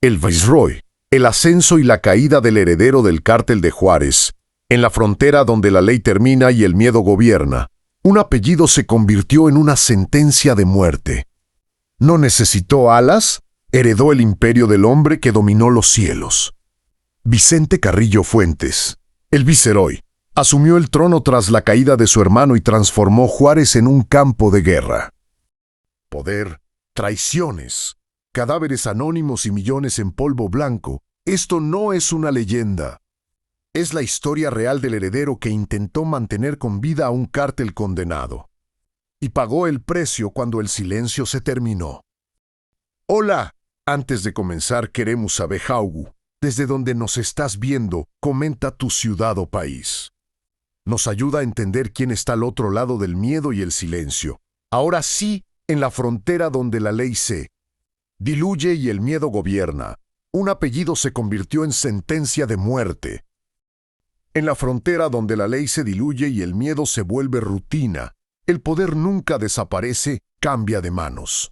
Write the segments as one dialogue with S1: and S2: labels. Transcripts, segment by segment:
S1: El Viceroy, el ascenso y la caída del heredero del cártel de Juárez, en la frontera donde la ley termina y el miedo gobierna. Un apellido se convirtió en una sentencia de muerte. No necesitó alas, heredó el imperio del hombre que dominó los cielos. Vicente Carrillo Fuentes, el Viceroy, asumió el trono tras la caída de su hermano y transformó Juárez en un campo de guerra. Poder, traiciones, cadáveres anónimos y millones en polvo blanco. Esto no es una leyenda. Es la historia real del heredero que intentó mantener con vida a un cártel condenado. Y pagó el precio cuando el silencio se terminó. Hola, antes de comenzar queremos saber, Jaugu, desde donde nos estás viendo, comenta tu ciudad o país. Nos ayuda a entender quién está al otro lado del miedo y el silencio. Ahora sí, en la frontera donde la ley se diluye y el miedo gobierna. Un apellido se convirtió en sentencia de muerte. En la frontera donde la ley se diluye y el miedo se vuelve rutina, el poder nunca desaparece, cambia de manos.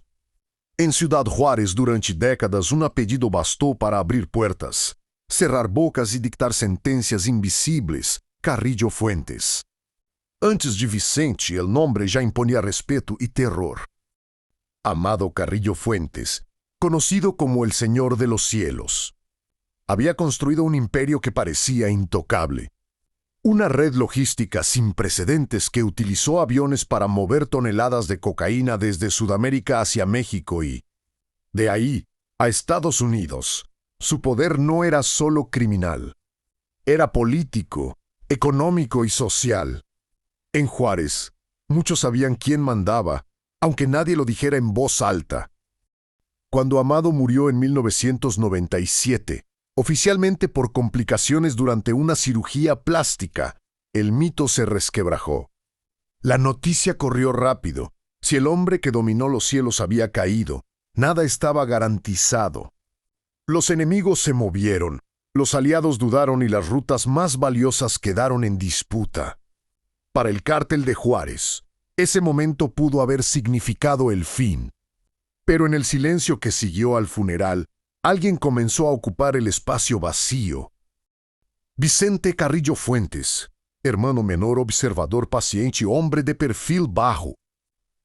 S1: En Ciudad Juárez, durante décadas, un apellido bastó para abrir puertas, cerrar bocas y dictar sentencias invisibles. Carrillo Fuentes. Antes de Vicente, el nombre ya imponía respeto y terror. Amado Carrillo Fuentes, conocido como el Señor de los Cielos, había construido un imperio que parecía intocable. Una red logística sin precedentes que utilizó aviones para mover toneladas de cocaína desde Sudamérica hacia México y, de ahí, a Estados Unidos. Su poder no era solo criminal, era político, económico y social. En Juárez, muchos sabían quién mandaba, aunque nadie lo dijera en voz alta. Cuando Amado murió en 1997, oficialmente por complicaciones durante una cirugía plástica, el mito se resquebrajó. La noticia corrió rápido. Si el hombre que dominó los cielos había caído, nada estaba garantizado. Los enemigos se movieron, los aliados dudaron y las rutas más valiosas quedaron en disputa. Para el cártel de Juárez, ese momento pudo haber significado el fin. Pero en el silencio que siguió al funeral, alguien comenzó a ocupar el espacio vacío. Vicente Carrillo Fuentes, hermano menor, observador paciente y hombre de perfil bajo,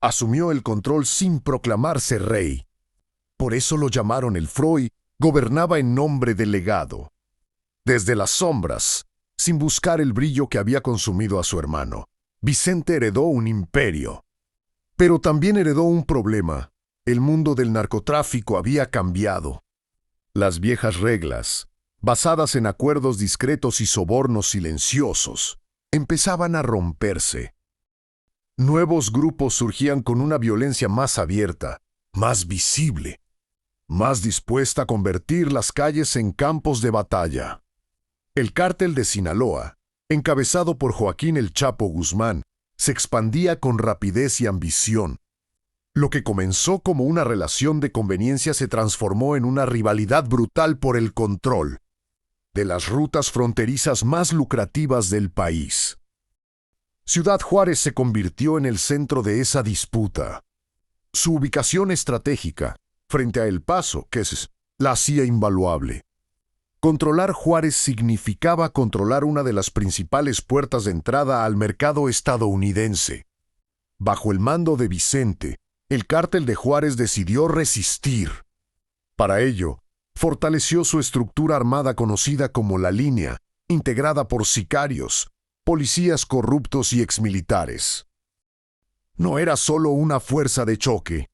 S1: asumió el control sin proclamarse rey. Por eso lo llamaron el Froy, gobernaba en nombre del legado. Desde las sombras, sin buscar el brillo que había consumido a su hermano, Vicente heredó un imperio. Pero también heredó un problema. El mundo del narcotráfico había cambiado. Las viejas reglas, basadas en acuerdos discretos y sobornos silenciosos, empezaban a romperse. Nuevos grupos surgían con una violencia más abierta, más visible, más dispuesta a convertir las calles en campos de batalla. El cártel de Sinaloa, encabezado por Joaquín El Chapo Guzmán, se expandía con rapidez y ambición. Lo que comenzó como una relación de conveniencia se transformó en una rivalidad brutal por el control de las rutas fronterizas más lucrativas del país. Ciudad Juárez se convirtió en el centro de esa disputa. Su ubicación estratégica, frente a El Paso, la hacía invaluable. Controlar Juárez significaba controlar una de las principales puertas de entrada al mercado estadounidense. Bajo el mando de Vicente, el cártel de Juárez decidió resistir. Para ello, fortaleció su estructura armada conocida como La Línea, integrada por sicarios, policías corruptos y exmilitares. No era solo una fuerza de choque,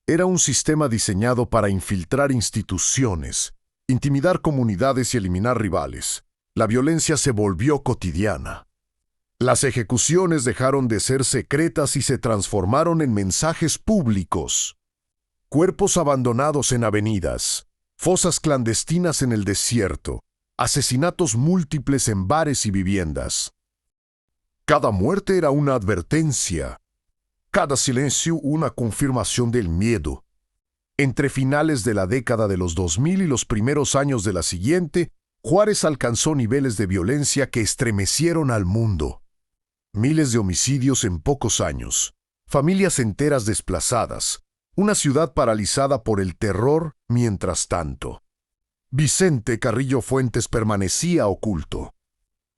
S1: era un sistema diseñado para infiltrar instituciones, intimidar comunidades y eliminar rivales. La violencia se volvió cotidiana. Las ejecuciones dejaron de ser secretas y se transformaron en mensajes públicos. Cuerpos abandonados en avenidas, fosas clandestinas en el desierto, asesinatos múltiples en bares y viviendas. Cada muerte era una advertencia. Cada silencio una confirmación del miedo. Entre finales de la década de los 2000 y los primeros años de la siguiente, Juárez alcanzó niveles de violencia que estremecieron al mundo. Miles de homicidios en pocos años, familias enteras desplazadas, una ciudad paralizada por el terror mientras tanto. Vicente Carrillo Fuentes permanecía oculto.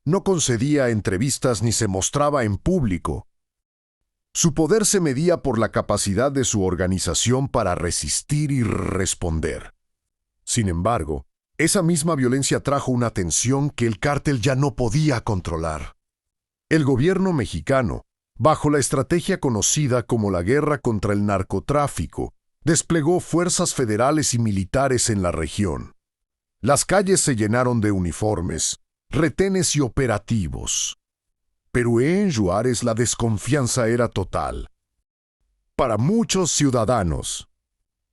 S1: No concedía entrevistas ni se mostraba en público. Su poder se medía por la capacidad de su organización para resistir y responder. Sin embargo, esa misma violencia trajo una tensión que el cártel ya no podía controlar. El gobierno mexicano, bajo la estrategia conocida como la guerra contra el narcotráfico, desplegó fuerzas federales y militares en la región. Las calles se llenaron de uniformes, retenes y operativos. Pero en Juárez la desconfianza era total. Para muchos ciudadanos,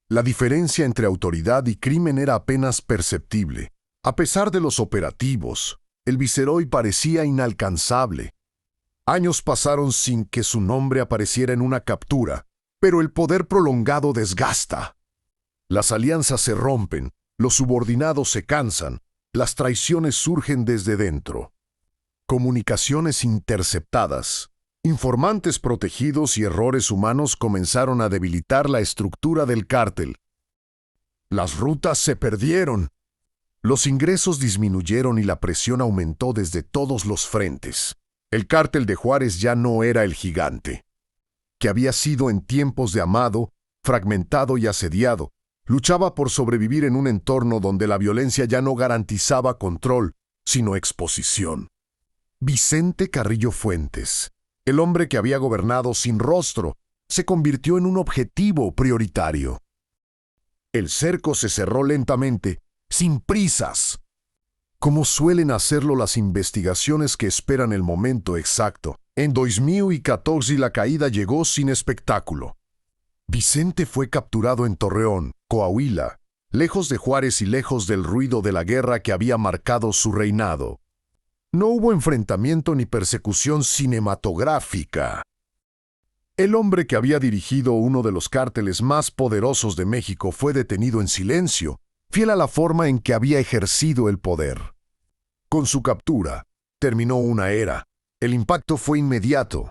S1: la diferencia entre autoridad y crimen era apenas perceptible. A pesar de los operativos, el Viceroy parecía inalcanzable. Años pasaron sin que su nombre apareciera en una captura, pero el poder prolongado desgasta. Las alianzas se rompen, los subordinados se cansan, las traiciones surgen desde dentro. Comunicaciones interceptadas, informantes protegidos y errores humanos comenzaron a debilitar la estructura del cártel. Las rutas se perdieron. Los ingresos disminuyeron y la presión aumentó desde todos los frentes. El cártel de Juárez ya no era el gigante que había sido en tiempos de Amado, fragmentado y asediado. Luchaba por sobrevivir en un entorno donde la violencia ya no garantizaba control, sino exposición. Vicente Carrillo Fuentes, el hombre que había gobernado sin rostro, se convirtió en un objetivo prioritario. El cerco se cerró lentamente, sin prisas, como suelen hacerlo las investigaciones que esperan el momento exacto. En 2014 la caída llegó sin espectáculo. Vicente fue capturado en Torreón, Coahuila, lejos de Juárez y lejos del ruido de la guerra que había marcado su reinado. No hubo enfrentamiento ni persecución cinematográfica. El hombre que había dirigido uno de los cárteles más poderosos de México fue detenido en silencio, fiel a la forma en que había ejercido el poder. Con su captura, terminó una era. El impacto fue inmediato.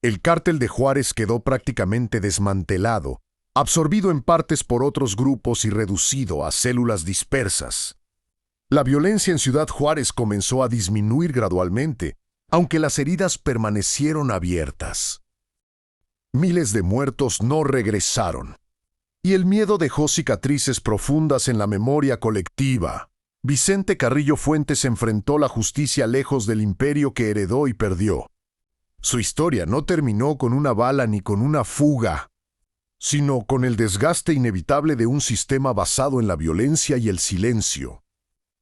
S1: El cártel de Juárez quedó prácticamente desmantelado, absorbido en partes por otros grupos y reducido a células dispersas. La violencia en Ciudad Juárez comenzó a disminuir gradualmente, aunque las heridas permanecieron abiertas. Miles de muertos no regresaron, y el miedo dejó cicatrices profundas en la memoria colectiva. Vicente Carrillo Fuentes enfrentó la justicia lejos del imperio que heredó y perdió. Su historia no terminó con una bala ni con una fuga, sino con el desgaste inevitable de un sistema basado en la violencia y el silencio.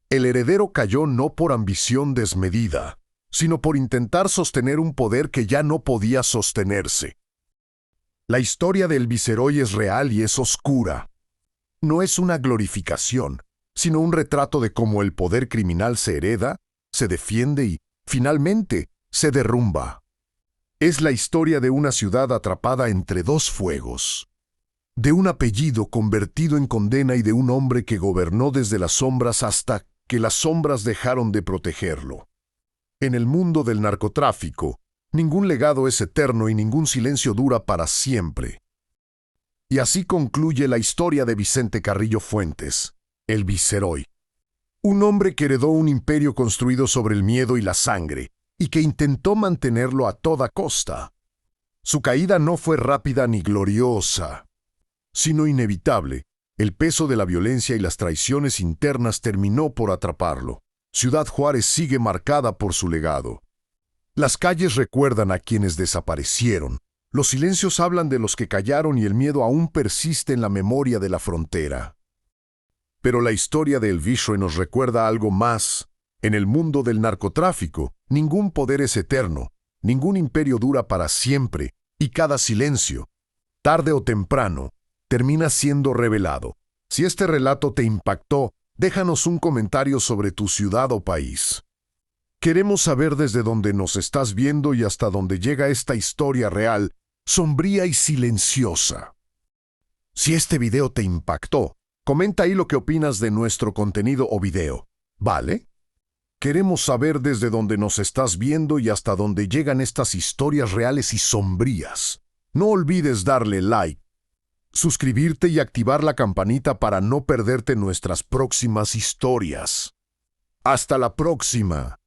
S1: El heredero cayó no por ambición desmedida, sino por intentar sostener un poder que ya no podía sostenerse. La historia del Viceroy es real y es oscura. No es una glorificación, sino un retrato de cómo el poder criminal se hereda, se defiende y, finalmente, se derrumba. Es la historia de una ciudad atrapada entre dos fuegos, de un apellido convertido en condena y de un hombre que gobernó desde las sombras hasta que las sombras dejaron de protegerlo. En el mundo del narcotráfico, ningún legado es eterno y ningún silencio dura para siempre. Y así concluye la historia de Vicente Carrillo Fuentes, el Viceroy. Un hombre que heredó un imperio construido sobre el miedo y la sangre, y que intentó mantenerlo a toda costa. Su caída no fue rápida ni gloriosa, sino inevitable. El peso de la violencia y las traiciones internas terminó por atraparlo. Ciudad Juárez sigue marcada por su legado. Las calles recuerdan a quienes desaparecieron. Los silencios hablan de los que callaron y el miedo aún persiste en la memoria de la frontera. Pero la historia del Viceroy nos recuerda algo más. En el mundo del narcotráfico, ningún poder es eterno, ningún imperio dura para siempre, y cada silencio, tarde o temprano, termina siendo revelado. Si este relato te impactó, déjanos un comentario sobre tu ciudad o país. Queremos saber desde dónde nos estás viendo y hasta dónde llega esta historia real, sombría y silenciosa. Si este video te impactó, comenta ahí lo que opinas de nuestro contenido o video, ¿vale? Queremos saber desde dónde nos estás viendo y hasta dónde llegan estas historias reales y sombrías. No olvides darle like, suscribirte y activar la campanita para no perderte nuestras próximas historias. ¡Hasta la próxima!